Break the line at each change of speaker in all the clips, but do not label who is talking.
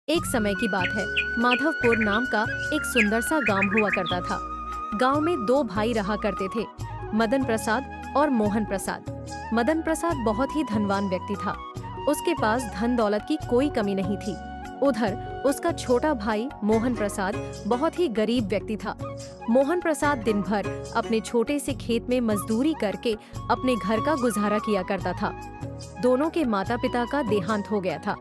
एक समय की बात है। माधवपुर नाम का एक सुंदर सा गांव हुआ करता था। गांव में दो भाई रहा करते थे, मदन प्रसाद और मोहन प्रसाद। मदन प्रसाद बहुत ही धनवान व्यक्ति था। उसके पास धन दौलत की कोई कमी नहीं थी। उधर उसका छोटा भाई मोहन प्रसाद बहुत ही गरीब व्यक्ति था। मोहन प्रसाद दिन भर अपने छोटे से खेत में मजदूरी करके अपने घर का गुजारा किया करता था। दोनों के माता पिता का देहांत हो गया था।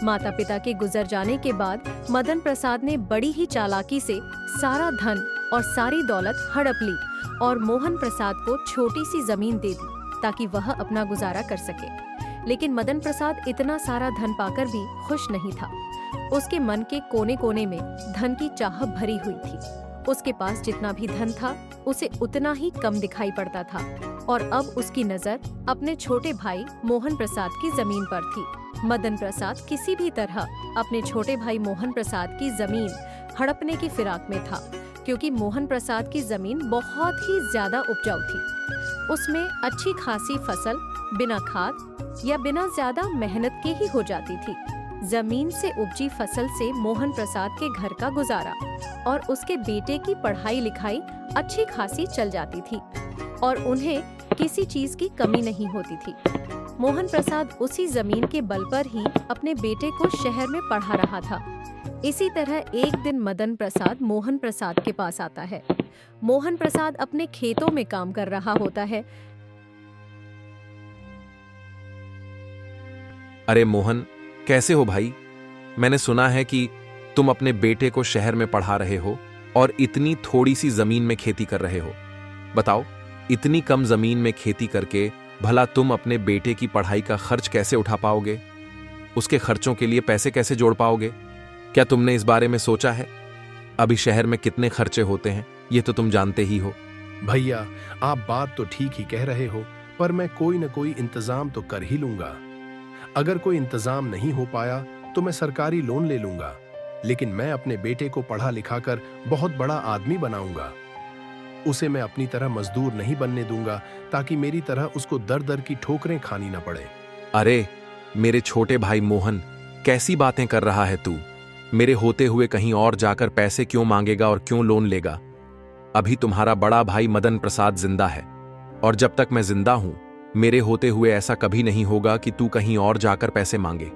माता पिता के गुजर जाने के बाद मदन प्रसाद ने बड़ी ही चालाकी से सारा धन और सारी दौलत हड़प ली और मोहन प्रसाद को छोटी सी जमीन दे दी ताकि वह अपना गुजारा कर सके। लेकिन मदन प्रसाद इतना सारा धन पाकर भी खुश नहीं था। उसके मन के कोने कोने में धन की चाह भरी हुई थी। उसके पास जितना भी धन था उसे उतना ही कम दिखाई पड़ता था और अब उसकी नजर अपने छोटे भाई मोहन प्रसाद की जमीन पर थी। मदन प्रसाद किसी भी तरह अपने छोटे भाई मोहन प्रसाद की जमीन हड़पने की फिराक में था, क्योंकि मोहन प्रसाद की जमीन बहुत ही ज्यादा उपजाऊ थी। उसमें अच्छी खासी फसल बिना खाद या बिना ज्यादा मेहनत के ही हो जाती थी। जमीन से उपजी फसल से मोहन प्रसाद के घर का गुजारा और उसके बेटे की पढ़ाई लिखाई अच्छी खासी चल जाती थी और उन्हें किसी चीज की कमी नहीं होती थी। मोहन प्रसाद उसी जमीन के बल पर ही अपने बेटे को शहर में पढ़ा रहा था। इसी तरह एक दिन मदन प्रसाद मोहन प्रसाद के पास आता है। मोहन प्रसाद अपने खेतों में काम कर रहा होता है।
अरे मोहन, कैसे हो भाई? मैंने सुना है कि तुम अपने बेटे को शहर में पढ़ा रहे हो और इतनी थोड़ी सी जमीन में खेती कर रहे हो। बताओ, इतनी कम जमीन में खेती करके भला तुम अपने बेटे की पढ़ाई का खर्च कैसे उठा पाओगे? उसके खर्चों के लिए पैसे कैसे जोड़ पाओगे? क्या तुमने इस बारे में सोचा है? अभी शहर में कितने खर्चे होते हैं ये तो तुम जानते ही हो।
भैया, आप बात तो ठीक ही कह रहे हो, पर मैं कोई न कोई इंतजाम तो कर ही लूंगा। अगर कोई इंतजाम नहीं हो पाया तो मैं सरकारी लोन ले लूंगा, लेकिन मैं अपने बेटे को पढ़ा लिखा कर बहुत बड़ा आदमी बनाऊंगा। उसे मैं अपनी तरह मजदूर नहीं बनने दूंगा ताकि मेरी तरह उसको दर दर की ठोकरें खानी न पड़े।
अरे मेरे छोटे भाई मोहन, कैसी बातें कर रहा है तू? मेरे होते हुए कहीं और जाकर पैसे क्यों मांगेगा और क्यों लोन लेगा? अभी तुम्हारा बड़ा भाई मदन प्रसाद जिंदा है और जब तक मैं जिंदा हूं, मेरे होते हुए ऐसा कभी नहीं होगा कि तू कहीं और जाकर पैसे मांगे।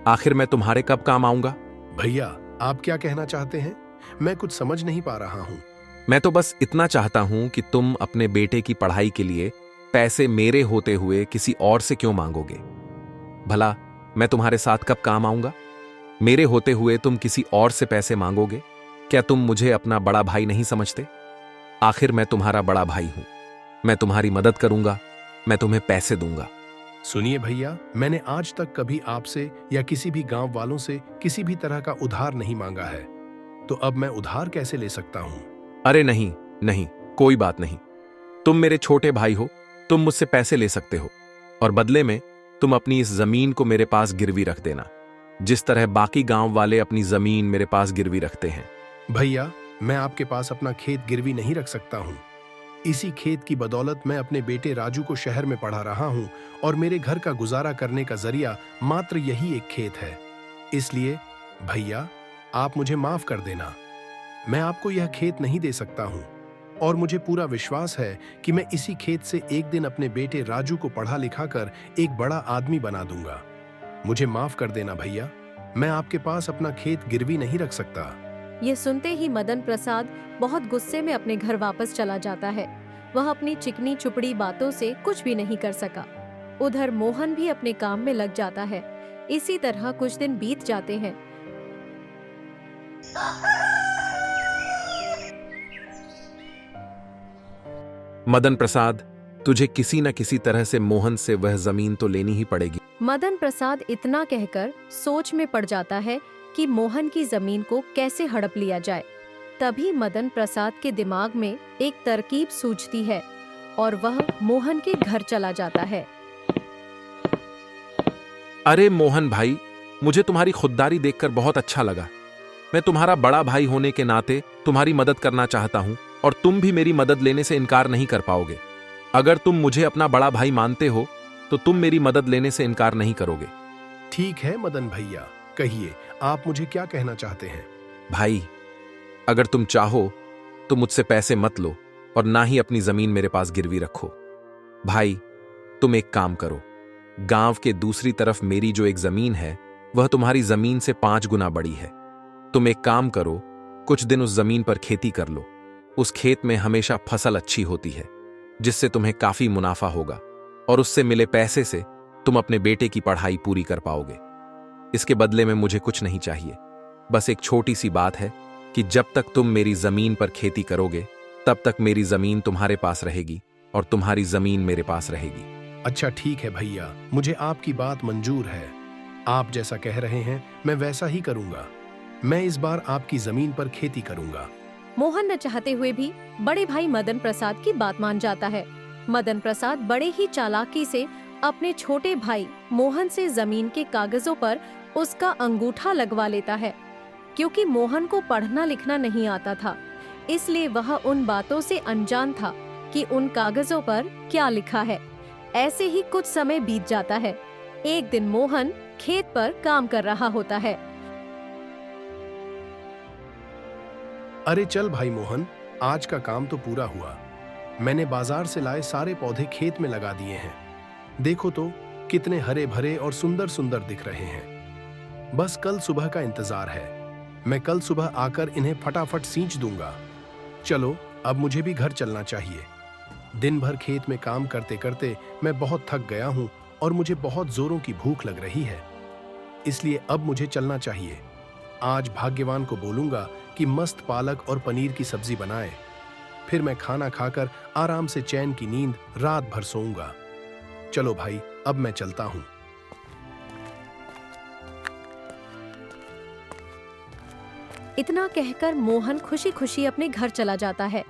आखिर मैं तुम्हारे कब काम आऊंगा?
भैया, आप क्या कहना चाहते हैं? मैं कुछ समझ नहीं पा रहा हूं।
मैं तो बस इतना चाहता हूं कि तुम अपने बेटे की पढ़ाई के लिए पैसे मेरे होते हुए किसी और से क्यों मांगोगे? भला मैं तुम्हारे साथ कब काम आऊंगा? मेरे होते हुए तुम किसी और से पैसे मांगोगे? क्या तुम मुझे अपना बड़ा भाई नहीं समझते? आखिर मैं तुम्हारा बड़ा भाई हूं। मैं तुम्हारी मदद करूंगा, मैं तुम्हें पैसे दूंगा।
सुनिए भैया, मैंने आज तक कभी आपसे या किसी भी गांव वालों से किसी भी तरह का उधार नहीं मांगा है, तो अब मैं उधार कैसे ले सकता हूं?
अरे नहीं नहीं, कोई बात नहीं। तुम मेरे छोटे भाई हो, तुम मुझसे पैसे ले सकते हो और बदले में तुम अपनी इस जमीन को मेरे पास गिरवी रख देना, जिस तरह बाकी गांव वाले अपनी जमीन मेरे पास गिरवी रखते हैं।
भैया, मैं आपके पास अपना खेत गिरवी नहीं रख सकता हूं। इसी खेत की बदौलत मैं अपने बेटे राजू को शहर में पढ़ा रहा हूं और मेरे घर का गुजारा करने का जरिया मात्र यही एक खेत है। इसलिए भैया, आप मुझे माफ कर देना। मैं आपको यह खेत नहीं दे सकता हूं और मुझे पूरा विश्वास है कि मैं इसी खेत से एक दिन अपने बेटे राजू को पढ़ा लिखा कर एक बड़ा आदमी बना दूंगा। मुझे माफ कर देना भैया, मैं आपके पास अपना खेत गिरवी नहीं रख सकता।
ये सुनते ही मदन प्रसाद बहुत गुस्से में अपने घर वापस चला जाता है। वह अपनी चिकनी चुपड़ी बातों से कुछ भी नहीं कर सका। उधर मोहन भी अपने काम में लग जाता है। इसी तरह कुछ दिन बीत जाते हैं।
मदन प्रसाद, तुझे किसी न किसी तरह से मोहन से वह जमीन तो लेनी ही पड़ेगी।
मदन प्रसाद इतना कहकर सोच में पड़ जाता है कि मोहन की जमीन को कैसे हड़प लिया जाए। तभी मदन प्रसाद के दिमाग में एक तरकीब सूझती है और वह मोहन के घर चला जाता है।
अरे मोहन भाई, मुझे तुम्हारी खुददारी देखकर बहुत अच्छा लगा। मैं तुम्हारा बड़ा भाई होने के नाते तुम्हारी मदद करना चाहता हूं और तुम भी मेरी मदद लेने से इनकार नहीं कर पाओगे। अगर तुम मुझे अपना बड़ा भाई मानते हो तो तुम मेरी मदद लेने से इनकार नहीं करोगे।
ठीक है मदन भैया, कहिए, आप मुझे क्या कहना चाहते हैं?
भाई, अगर तुम चाहो तो मुझसे पैसे मत लो और ना ही अपनी जमीन मेरे पास गिरवी रखो। भाई, तुम एक काम करो, गांव के दूसरी तरफ मेरी जो एक जमीन है वह तुम्हारी जमीन से 5 गुना बड़ी है। तुम एक काम करो, कुछ दिन उस जमीन पर खेती कर लो। उस खेत में हमेशा फसल अच्छी होती है, जिससे तुम्हें काफी मुनाफा होगा और उससे मिले पैसे से तुम अपने बेटे की पढ़ाई पूरी कर पाओगे। इसके बदले में मुझे कुछ नहीं चाहिए, बस एक छोटी सी बात है कि जब तक तुम मेरी जमीन पर खेती करोगे तब तक मेरी जमीन तुम्हारे पास रहेगी और तुम्हारी जमीन मेरे पास रहेगी।
अच्छा ठीक है भैया, मुझे आपकी बात मंजूर है। आप जैसा कह रहे हैं मैं वैसा ही करूंगा। मैं इस बार आपकी जमीन पर खेती करूंगा।
मोहन न चाहते हुए भी बड़े भाई मदन प्रसाद की बात मान जाता है। मदन प्रसाद बड़े ही चालाकी से अपने छोटे भाई मोहन से जमीन के कागजों पर उसका अंगूठा लगवा लेता है। क्योंकि मोहन को पढ़ना लिखना नहीं आता था, इसलिए वह उन बातों से अनजान था कि उन कागजों पर क्या लिखा है। ऐसे ही कुछ समय बीत जाता है। एक दिन मोहन खेत पर काम कर रहा होता है।
अरे चल भाई मोहन, आज का काम तो पूरा हुआ। मैंने बाजार से लाए सारे पौधे खेत में लगा दिए हैं। देखो तो कितने हरे भरे और सुंदर सुंदर दिख रहे हैं। बस कल सुबह का इंतजार है। मैं कल सुबह आकर इन्हें फटाफट सींच दूंगा। चलो, अब मुझे भी घर चलना चाहिए। दिन भर खेत में काम करते करते मैं बहुत थक गया हूं और मुझे बहुत जोरों की भूख लग रही है, इसलिए अब मुझे चलना चाहिए। आज भाग्यवान को बोलूंगा कि मस्त पालक और पनीर की सब्जी बनाए। फिर मैं खाना खाकर आराम से चैन की नींद रात भर सोऊंगा। चलो भाई, अब मैं चलता हूं।
इतना कहकर मोहन खुशी खुशी अपने घर चला जाता है।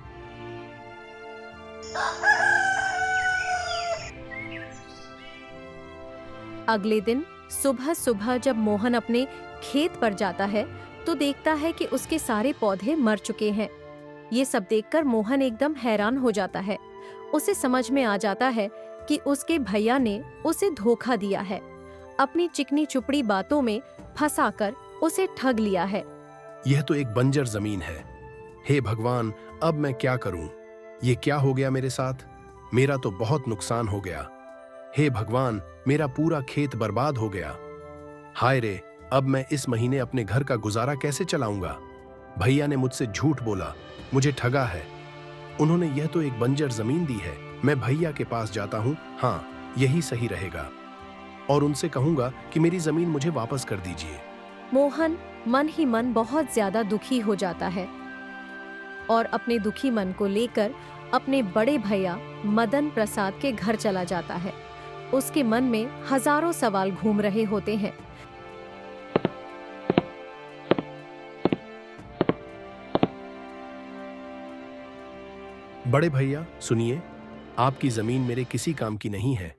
अगले दिन सुबह सुबह जब मोहन अपने खेत पर जाता है तो देखता है कि उसके सारे पौधे मर चुके हैं। ये सब देखकर मोहन एकदम हैरान हो जाता है। उसे समझ में आ जाता है कि उसके भैया ने उसे धोखा दिया है, अपनी चिकनी चुपड़ी बातों में फंसाकर उसे ठग लिया है।
यह तो एक बंजर जमीन है। हे भगवान, अब मैं क्या करूं? ये क्या हो गया मेरे साथ? मेरा तो बहुत नुकसान हो गया। हे भगवान, मेरा पूरा खेत बर्बाद हो गया। हाय रे, अब मैं इस महीने अपने घर का गुजारा कैसे चलाऊंगा? भैया ने मुझसे झूठ बोला, मुझे ठगा है। उन्होंने यह तो एक बंजर जमीन दी है। मैं भैया के पास जाता हूँ, हाँ यही सही रहेगा, और उनसे कहूंगा कि मेरी जमीन मुझे वापस कर दीजिए।
मोहन मन ही मन बहुत ज्यादा दुखी हो जाता है और अपने दुखी मन को लेकर अपने बड़े भैया मदन प्रसाद के घर चला जाता है। उसके मन में हजारों सवाल घूम रहे होते हैं।
बड़े भैया सुनिए, आपकी जमीन मेरे किसी काम की नहीं है।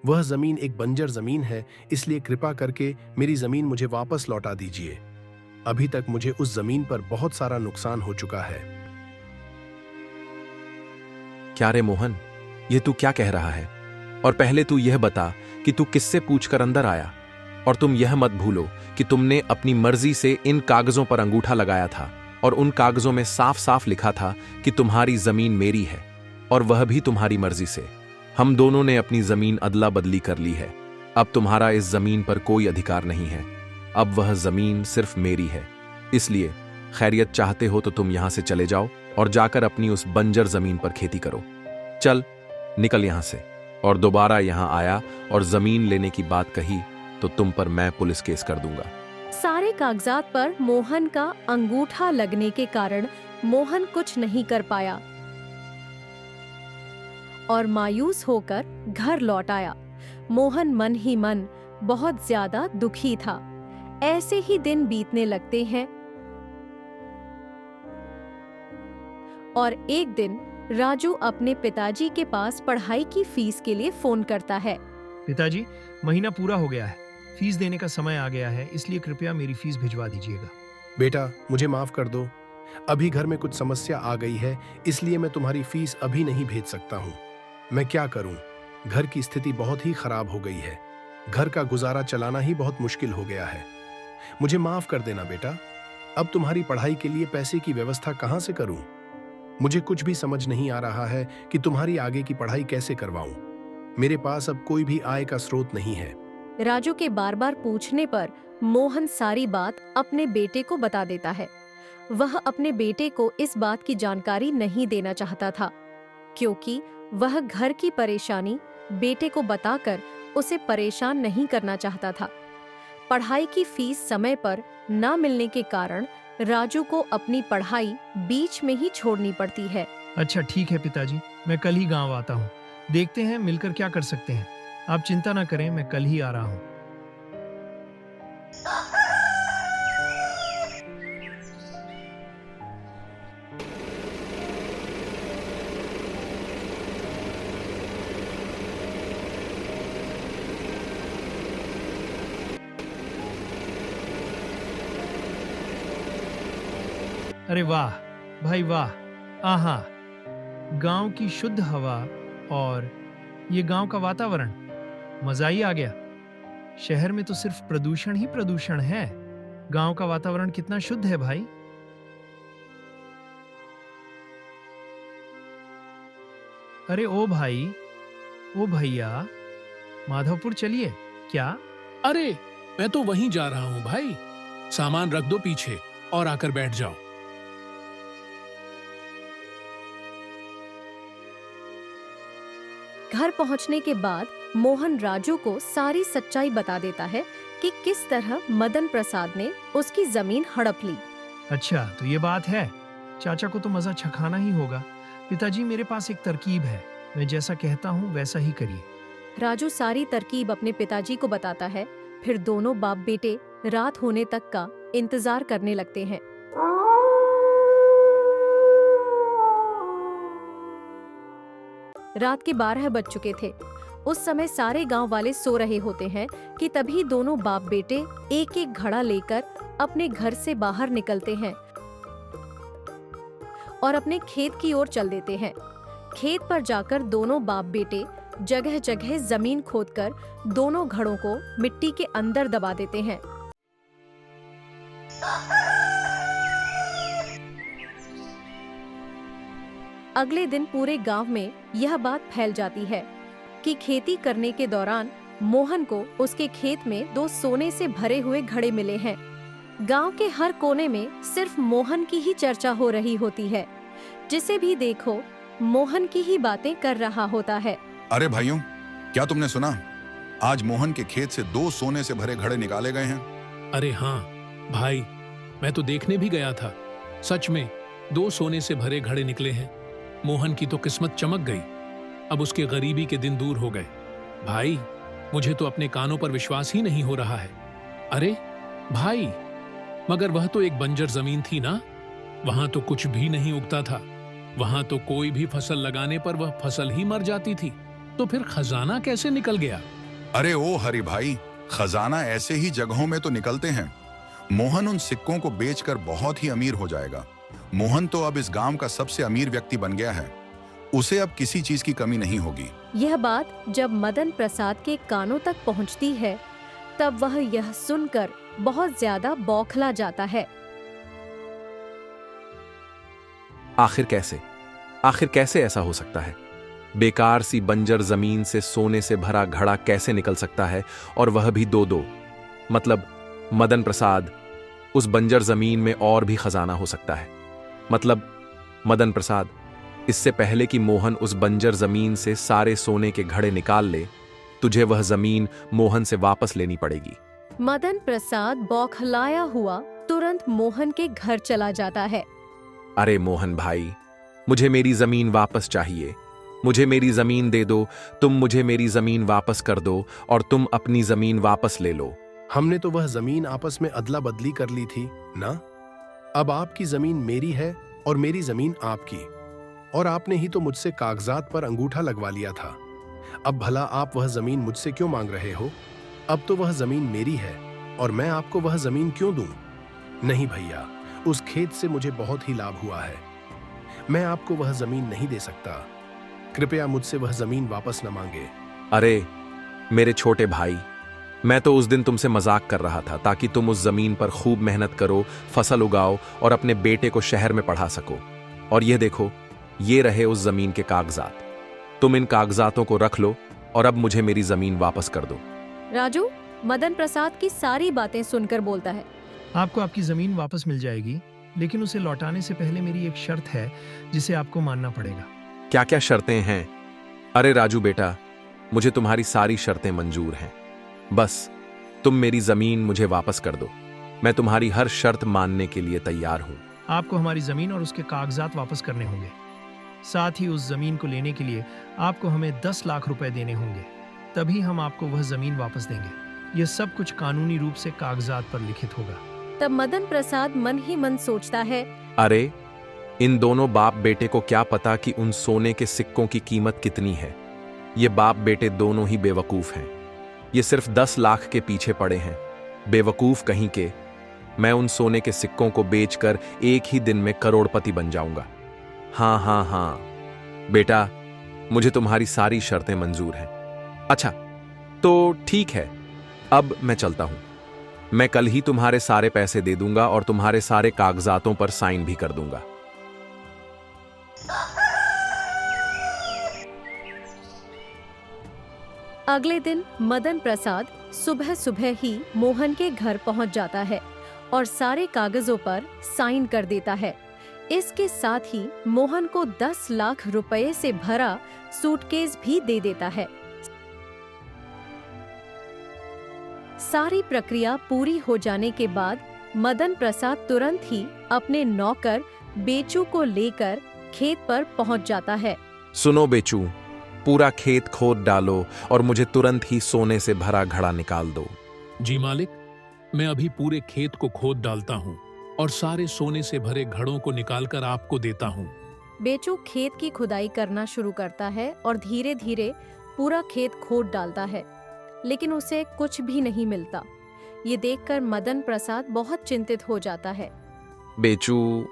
वह जमीन एक बंजर जमीन है, इसलिए कृपा करके मेरी जमीन मुझे वापस लौटा दीजिए। अभी तक मुझे उस जमीन पर बहुत सारा नुकसान हो चुका है।
क्या रे मोहन, ये तू क्या कह रहा है? और पहले तू यह बता कि तू किससे पूछकर अंदर आया। और तुम यह मत भूलो कि तुमने अपनी मर्जी से इन कागजों पर अंगूठा लगाया था और उन कागजों में साफ साफ लिखा था कि तुम्हारी जमीन मेरी है, और वह भी तुम्हारी मर्जी से। हम दोनों ने अपनी जमीन अदला बदली कर ली है। अब तुम्हारा इस जमीन पर कोई अधिकार नहीं है। अब वह जमीन सिर्फ मेरी है। इसलिए खैरियत चाहते हो तो तुम यहां से चले जाओ और जाकर अपनी उस बंजर जमीन पर खेती करो। चल निकल यहां से। और दोबारा यहां आया और जमीन लेने की बात कही तो तुम पर मैं पुलिस केस कर दूंगा।
सारे कागजात पर मोहन का अंगूठा लगने के कारण मोहन कुछ नहीं कर पाया और मायूस होकर घर लौट आया। मोहन मन ही मन बहुत ज्यादा दुखी था। ऐसे ही दिन बीतने लगते हैं और एक दिन राजू अपने पिताजी के पास पढ़ाई की फीस के लिए फोन करता है।
पिताजी, महीना पूरा हो गया है, फीस देने का समय आ गया है, इसलिए कृपया मेरी फीस भिजवा दीजिएगा।
बेटा, मुझे माफ कर दो। अभी घर में कुछ समस्या आ गई है, इसलिए मैं तुम्हारी फीस अभी नहीं भेज सकता हूँ। मैं क्या करूँ? घर की स्थिति बहुत ही खराब हो गई है। घर का गुजारा चलाना ही बहुत मुश्किल हो गया है। मुझे माफ कर देना बेटा। अब तुम्हारी पढ़ाई के लिए पैसे की व्यवस्था कहां से करूं? मुझे कुछ भी समझ नहीं आ रहा है कि तुम्हारी आगे की पढ़ाई कैसे करवाऊं। मेरे पास अब कोई भी आय का स्रोत नहीं है।
राजू के बार बार पूछने पर मोहन सारी बात अपने बेटे को बता देता है। वह अपने बेटे को इस बात की जानकारी नहीं देना चाहता था, क्योंकि वह घर की परेशानी बेटे को बताकर उसे परेशान नहीं करना चाहता था। पढ़ाई की फीस समय पर न मिलने के कारण राजू को अपनी पढ़ाई बीच में ही छोड़नी पड़ती है।
अच्छा ठीक है पिताजी, मैं कल ही गांव आता हूँ। देखते हैं मिलकर क्या कर सकते हैं। आप चिंता ना करें, मैं कल ही आ रहा हूँ। अरे वाह भाई वाह, आहा, गांव की शुद्ध हवा और ये गांव का वातावरण, मजा ही आ गया। शहर में तो सिर्फ प्रदूषण ही प्रदूषण है। गांव का वातावरण कितना शुद्ध है भाई। अरे ओ भाई, ओ भैया, माधवपुर चलिए क्या?
अरे मैं तो वहीं जा रहा हूँ भाई। सामान रख दो पीछे और आकर बैठ जाओ।
घर पहुंचने के बाद मोहन राजू को सारी सच्चाई बता देता है कि किस तरह मदन प्रसाद ने उसकी जमीन हड़प ली।
अच्छा तो ये बात है। चाचा को तो मजा चखाना ही होगा। पिताजी मेरे पास एक तरकीब है, मैं जैसा कहता हूँ वैसा ही करिए।
राजू सारी तरकीब अपने पिताजी को बताता है। फिर दोनों बाप बेटे रात होने तक का इंतजार करने लगते हैं। रात के 12 बज चुके थे। उस समय सारे गांव वाले सो रहे होते हैं कि तभी दोनों बाप बेटे एक एक घड़ा लेकर अपने घर से बाहर निकलते हैं और अपने खेत की ओर चल देते हैं। खेत पर जाकर दोनों बाप बेटे जगह जगह जमीन खोदकर दोनों घड़ों को मिट्टी के अंदर दबा देते हैं। अगले दिन पूरे गांव में यह बात फैल जाती है कि खेती करने के दौरान मोहन को उसके खेत में 2 सोने से भरे हुए घड़े मिले हैं। गांव के हर कोने में सिर्फ मोहन की ही चर्चा हो रही होती है। जिसे भी देखो मोहन की ही बातें कर रहा होता है।
अरे भाइयों, क्या तुमने सुना? आज मोहन के खेत से 2 सोने से भरे घड़े निकाले गए हैं।
अरे हाँ भाई, मैं तो देखने भी गया था। सच में 2 सोने से भरे घड़े निकले हैं। मोहन की तो किस्मत चमक गई। अब उसके गरीबी के दिन दूर हो गए। भाई, मुझे तो अपने कानों पर विश्वास ही नहीं हो रहा है। अरे भाई, मगर वह तो एक बंजर जमीन थी ना। वहां तो कुछ भी नहीं उगता था। वहां तो कोई भी फसल लगाने पर वह फसल ही मर जाती थी। तो फिर खजाना कैसे निकल गया?
अरे ओ हरि भाई, खजाना ऐसे ही जगहों में तो निकलते हैं। मोहन उन सिक्कों को बेचकर बहुत ही अमीर हो जाएगा। मोहन तो अब इस गांव का सबसे अमीर व्यक्ति बन गया है। उसे अब किसी चीज की कमी नहीं होगी।
यह बात जब मदन प्रसाद के कानों तक पहुंचती है, तब वह यह सुनकर बहुत ज्यादा बौखला जाता है।
आखिर कैसे ऐसा हो सकता है? बेकार सी बंजर जमीन से सोने से भरा घड़ा कैसे निकल सकता है, और वह भी 2-2? मतलब मदन प्रसाद, उस बंजर जमीन में और भी खजाना हो सकता है। मतलब मदन प्रसाद, इससे पहले कि मोहन उस बंजर जमीन से सारे सोने के घड़े निकाल ले, तुझे वह जमीन मोहन से वापस लेनी पड़ेगी।
मदन प्रसाद बौखलाया हुआ तुरंत मोहन के घर चला जाता है।
अरे मोहन भाई, मुझे मेरी जमीन वापस चाहिए। मुझे मेरी जमीन दे दो। तुम मुझे मेरी जमीन वापस कर दो और तुम अपनी जमीन वापस ले लो।
हमने तो वह जमीन आपस में अदला बदली कर ली थी ना। अब आपकी जमीन मेरी है और मेरी जमीन आपकी, और आपने ही तो मुझसे कागजात पर अंगूठा लगवा लिया था। अब भला आप वह जमीन मुझसे क्यों मांग रहे हो? अब तो वह जमीन मेरी है और मैं आपको वह जमीन क्यों दूं? नहीं भैया, उस खेत से मुझे बहुत ही लाभ हुआ है। मैं आपको वह जमीन नहीं दे सकता। कृपया मुझसे वह जमीन वापस न मांगे।
अरे मेरे छोटे भाई, मैं तो उस दिन तुमसे मजाक कर रहा था ताकि तुम उस जमीन पर खूब मेहनत करो, फसल उगाओ और अपने बेटे को शहर में पढ़ा सको। और यह देखो, ये रहे उस जमीन के कागजात। तुम इन कागजातों को रख लो और अब मुझे मेरी जमीन वापस कर दो।
राजू मदन प्रसाद की सारी बातें सुनकर बोलता है।
आपको आपकी जमीन वापस मिल जाएगी, लेकिन उसे लौटाने से पहले मेरी एक शर्त है जिसे आपको मानना पड़ेगा।
क्या क्या शर्तें हैं? अरे राजू बेटा, मुझे तुम्हारी सारी शर्तें मंजूर हैं। बस तुम मेरी जमीन मुझे वापस कर दो। मैं तुम्हारी हर शर्त मानने के लिए तैयार हूं।
आपको हमारी जमीन और उसके कागजात वापस करने होंगे। साथ ही उस जमीन को लेने के लिए आपको हमें 10 लाख रुपए देने होंगे, तभी हम आपको वह जमीन वापस देंगे। यह सब कुछ कानूनी रूप से कागजात पर लिखित होगा।
तब मदन प्रसाद मन ही मन सोचता है,
अरे इन दोनों बाप बेटे को क्या पता कि उन सोने के सिक्कों की कीमत कितनी है। ये बाप बेटे दोनों ही बेवकूफ हैं। ये सिर्फ 10 लाख के पीछे पड़े हैं। बेवकूफ कहीं के। मैं उन सोने के सिक्कों को बेचकर एक ही दिन में करोड़पति बन जाऊंगा। हाँ हाँ हाँ बेटा, मुझे तुम्हारी सारी शर्तें मंजूर हैं। अच्छा तो ठीक है, अब मैं चलता हूं। मैं कल ही तुम्हारे सारे पैसे दे दूंगा और तुम्हारे सारे कागजातों पर साइन भी कर दूंगा।
अगले दिन मदन प्रसाद सुबह सुबह ही मोहन के घर पहुंच जाता है और सारे कागजों पर साइन कर देता है। इसके साथ ही मोहन को 10 लाख रुपए से भरा सूटकेस भी दे देता है। सारी प्रक्रिया पूरी हो जाने के बाद मदन प्रसाद तुरंत ही अपने नौकर बेचू को लेकर खेत पर पहुंच जाता है।
सुनो बेचू, पूरा खेत खोद डालो और मुझे तुरंत ही सोने से भरा घड़ा निकाल दो।
जी मालिक, मैं अभी पूरे खेत को खोद डालता हूँ और सारे सोने से भरे घड़ों को निकालकर आपको देता हूँ।
बेचू खेत की खुदाई करना शुरू करता है और धीरे धीरे पूरा खेत खोद डालता है, लेकिन उसे कुछ भी नहीं मिलता। ये देखकर मदन प्रसाद बहुत चिंतित हो जाता है।
बेचू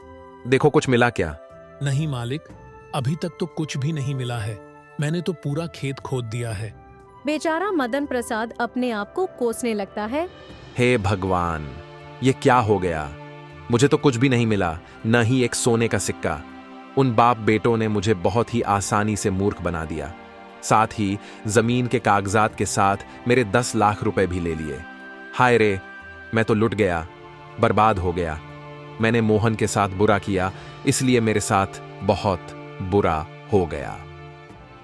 देखो, कुछ मिला क्या?
नहीं मालिक, अभी तक तो कुछ भी नहीं मिला है। मैंने तो पूरा खेत खोद दिया है।
बेचारा मदन प्रसाद अपने आप को कोसने लगता है।
हे भगवान, ये क्या हो गया? मुझे तो कुछ भी नहीं मिला, न ही एक सोने का सिक्का। उन बाप बेटों ने मुझे बहुत ही आसानी से मूर्ख बना दिया। साथ ही जमीन के कागजात के साथ मेरे 10 लाख रुपए भी ले लिए। हाय रे, मैं तो लुट गया, बर्बाद हो गया। मैंने मोहन के साथ बुरा किया, इसलिए मेरे साथ बहुत बुरा हो गया।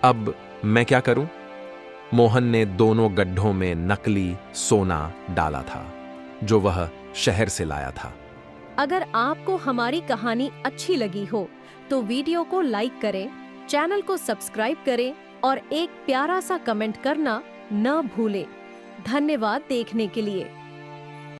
अब मैं क्या करूं? मोहन ने दोनों गड्ढों में नकली सोना डाला था, जो वह शहर से लाया था।
अगर आपको हमारी कहानी अच्छी लगी हो तो वीडियो को लाइक करें, चैनल को सब्सक्राइब करें और एक प्यारा सा कमेंट करना न भूलें। धन्यवाद देखने के लिए।